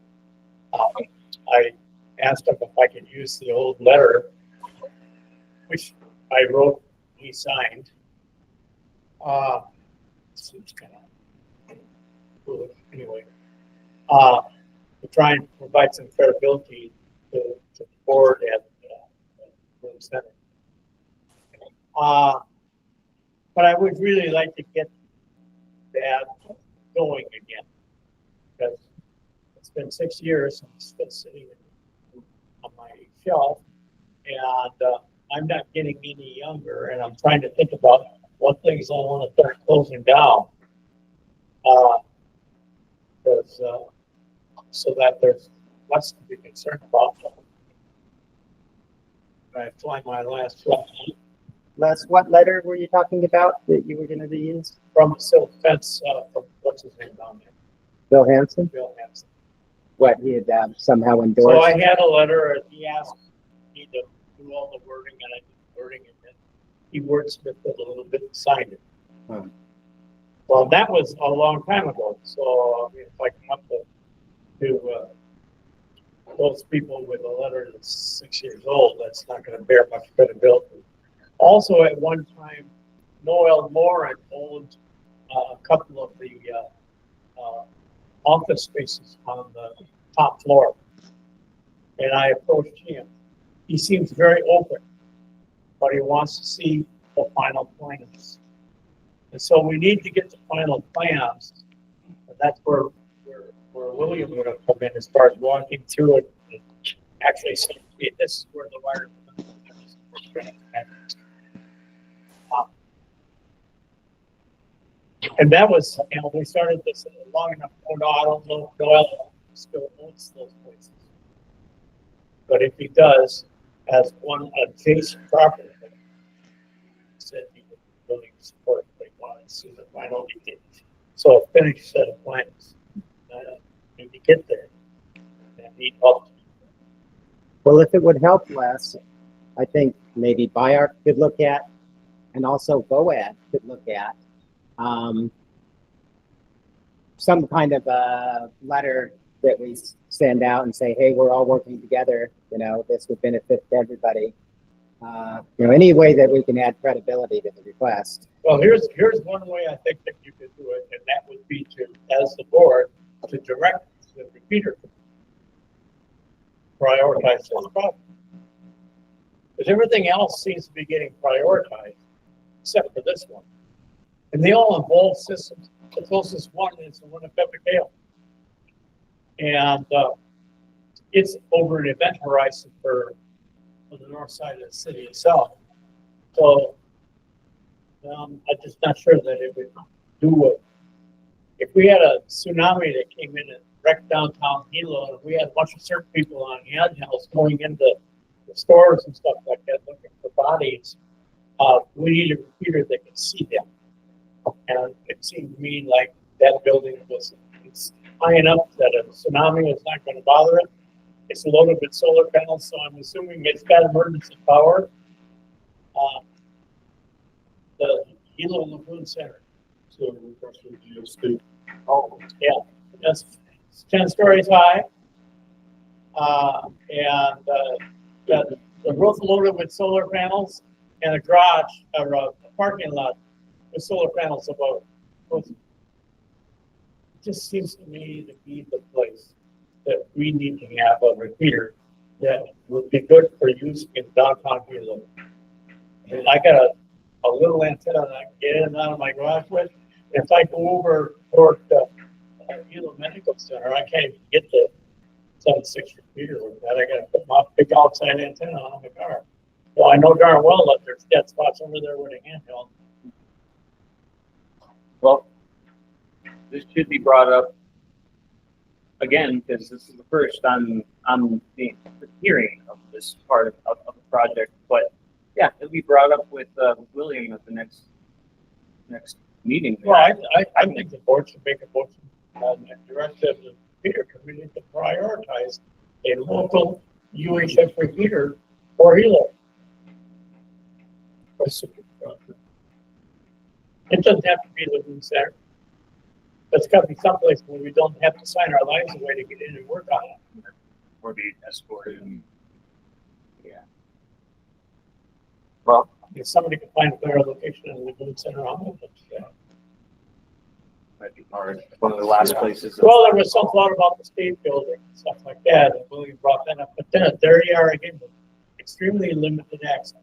I asked him if I could use the old letter, which I wrote, he signed. Seems kind of foolish anyway. To try and provide some credibility to the board and the center. But I would really like to get that going again, because it's been 6 years since it's been sitting on my shelf, and I'm not getting any younger, and I'm trying to think about what things I want to start closing down, so that there's less to be concerned about. I fly my last flight Les, what letter were you talking about that you were going to use? from the silk fence, from what's his name down there, Bill Hanson? Bill Hanson. What he had somehow So endorsed? I had a letter, and he asked me to do all the wording, and I did the wording, and then he wordsmithed it a little bit and signed it. Hmm. Well, that was a long time ago, so I mean, if I come up to those people with a letter that's 6 years old, that's not gonna bear much credibility. Also, at one time, Noel Moran owned a couple of the office spaces on the top floor. And I approached him. He seems very open, but he wants to see the final plans. And so we need to get the final plans. And that's where William would have come in as far as walking through it and actually saying, "Hey, this is where the wire comes." And that was, we started this long enough. Oh no, I don't know if Noel still owns those places. But if he does, as one adjacent property, said he would be willing to support if they wanted to see the final details. So a finished set of plans. Need to get there. And need help. Well, if it would help Les, I think maybe BIARC could look at, and also VOAD could look at, some kind of a letter that we send out and say, hey, we're all working together, this would benefit everybody. Any way that we can add credibility to the request. Well, here's one way I think that you could do it, and that would be to, as the board, to direct the repeater to prioritize this problem. Because everything else seems to be getting prioritized, except for this one. And they all involve systems. The closest one is the one at Pepper Kale. And it's over an event horizon for the north side of the city itself. So I'm just not sure that it would do it. If we had a tsunami that came in and wrecked downtown Hilo, and we had a bunch of certain people on handhelds going into the stores and stuff like that, looking for bodies, we need a repeater that can see them. And it seemed to me like that building it's high enough that a tsunami is not going to bother it. It's loaded with solar panels, so I'm assuming it's got emergency power. The Hilo Lagoon Center. So across from the state. Oh, yeah, that's 10 stories high. The roof loaded with solar panels and a garage or a parking lot with solar panels above it. It just seems to me to be the place that we need to have a repeater that would be good for use in downtown Hilo. And I got a little antenna that I can get in and out of my garage with. If I go over toward the Hilo Medical Center, I can't even get the 7.6 repeater with that. I got to put my big outside antenna on the car. Well, I know darn well that there's dead spots over there with a handheld. Well, this should be brought up again, because this is the first I'm hearing of this part of the project. But yeah, it'll be brought up with William at the next meeting. Well, I think the board should make a motion and direct the repeater committee to prioritize a local UHF repeater for Hilo. It doesn't have to be Lagoon Center. It's got to be someplace where we don't have to sign our lives away to get in and work on it. Or be escorted. Yeah. Well, if somebody can find a better location in the Lagoon Center, I'll move it. Yeah. Might be hard. One of the last places. Well, there was some thought about the state building and stuff like that, and William brought that up. But then there you are again, with extremely limited access.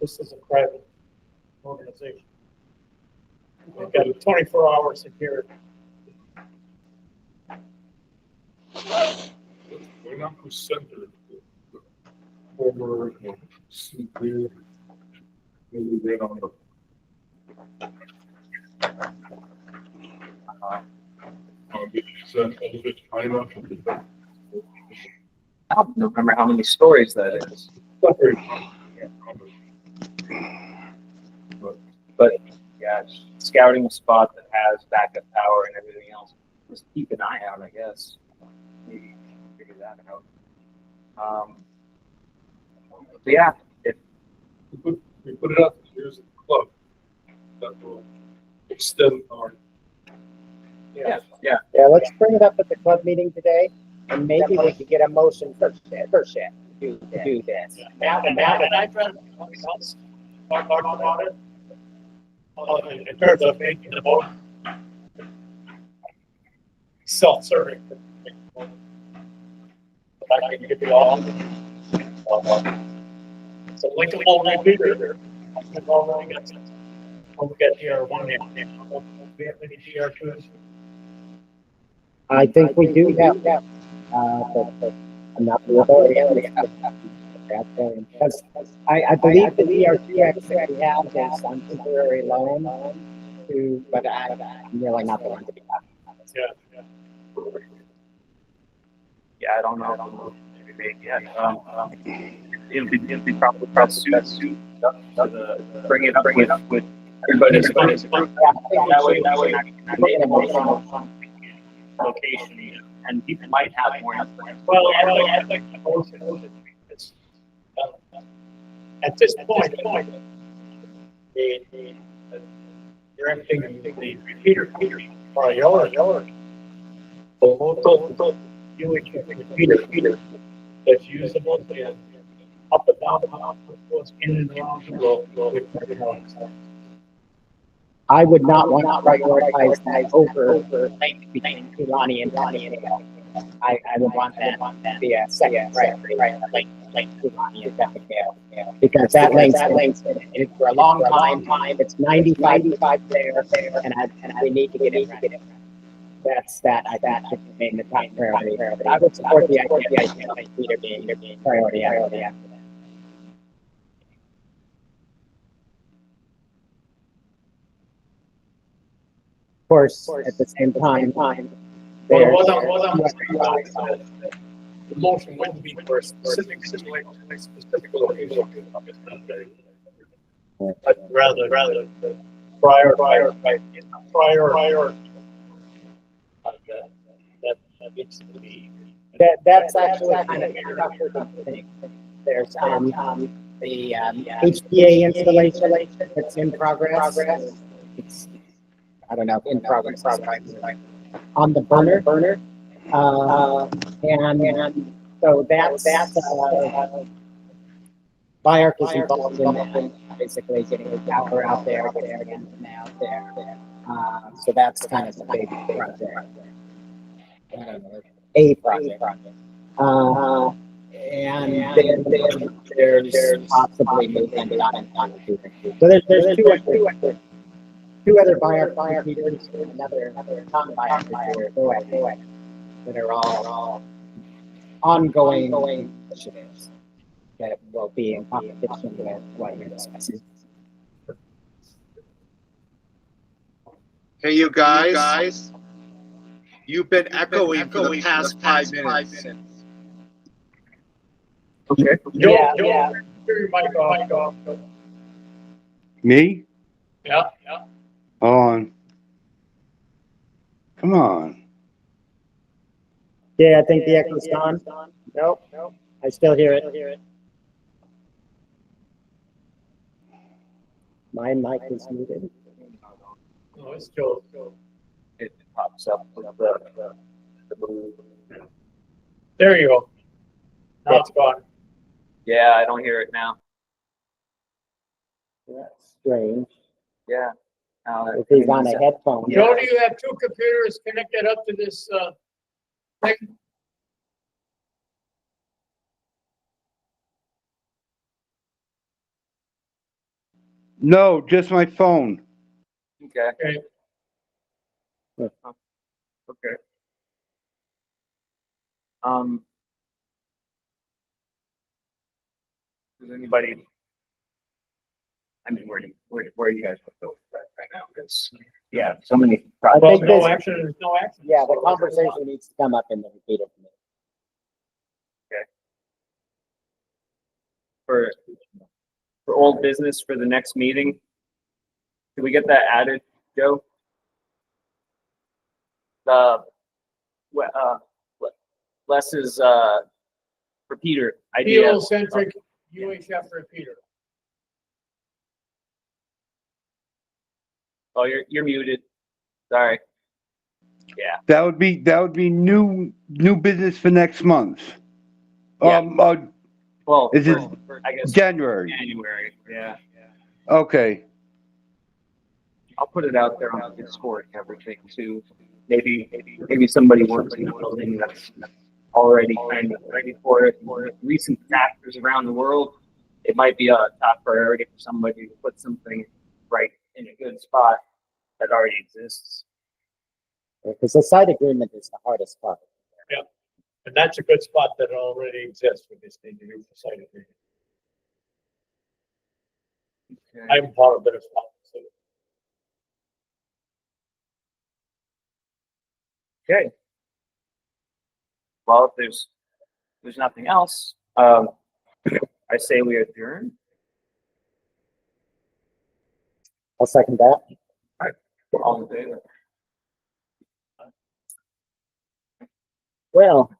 This is a private organization. They've got a 24-hour security. We're not centered over Sinclair, maybe right on the. Is that a little bit high enough? I don't remember how many stories that is. Not very high. But yeah, scouting a spot that has backup power and everything else. Just keep an eye out, I guess. Maybe figure that out. But yeah, if We put it up, here's the club. That will extend our. yeah, Yeah, let's bring it up at the club meeting today, and maybe we could get a motion for Shed to do this. Now that I've read talk about it, in terms of making the vote self-serving. I can give you all. It's a linkable repeater. We've already got some. We got DR1 now. We have any DR2s? I think we do have that, but I'm not sure. Because I believe the DRTX that we have is on temporary loan but I'm really not the one to be talking about this. Yeah. yeah, I don't know. Maybe yeah. It'll be probably suit bring it up with everybody's group. That way, not need a motion location, and people might have more influence. Well, I think the motion is, at this point, the directing the repeater priority local UHF Peter that's usable and up and down, goes in and around the road. I would not want to prioritize that over link between Tulani and Temecula. I would want that to be a second priority, right? Link Tulani and Temecula. Because that link's been for a long time. It's 95 there, and we need to get it right. That's that. I should remain the top priority. But I would support the idea of Peter being priority after that. Of course, at the same time, Well, what I'm saying is the motion wouldn't be for a specific situation, a specific location. But rather prior. That needs to be. That's actually kind of tougher than you think. There's the HPA installation that's in progress. It's, I don't know, in progress. On the burner. And so that's BIARC is involved in that, basically getting the power out there, getting it out there. So that's kind of the big project. I don't know, a project. And then there's possibly moving on. So there's two other BIARC computers, another non-BIARC that are all ongoing initiatives that will be in competition with what you're discussing. Hey, you guys. You've been echoing for the past 5 minutes. Okay. Yeah. Turn your mic off. Me? Yeah. On. Come on. Yeah, I think the echo's gone. Nope. I still hear it. My mic is muted. No, it's still. It pops up with the blue. There you go. Now it's gone. Yeah, I don't hear it now. That's strange. Yeah. If he's on a headphone. Yeah. Joe, do you have two computers connected up to this, thing? No, just my phone. Okay. Okay. Okay. Does anybody? I mean, where are you guys with those right now? Because yeah, so many. I Well, think no this- action, there's no action. Yeah, the conversation needs to come up in the repeater. For old business for the next meeting. Can we get that added, Joe? Les's for Peter idea. Heliocentric UHF repeater. Oh, you're muted. Sorry. Yeah. That would be new business for next month. Yeah. Well, Is it I guess January? January. Yeah. Okay. I'll put it out there on Discord and everything too. Maybe somebody works in a building that's already kind of ready for it. With recent factors around the world, it might be a top priority for somebody to put something right in a good spot that already exists. Because the site agreement is the hardest part. And that's a good spot that already exists with this thing to do for site agreement. I'm part of it as well. So Okay. Well, if there's nothing else, I say we adjourn. I'll second that. All in favor? Well,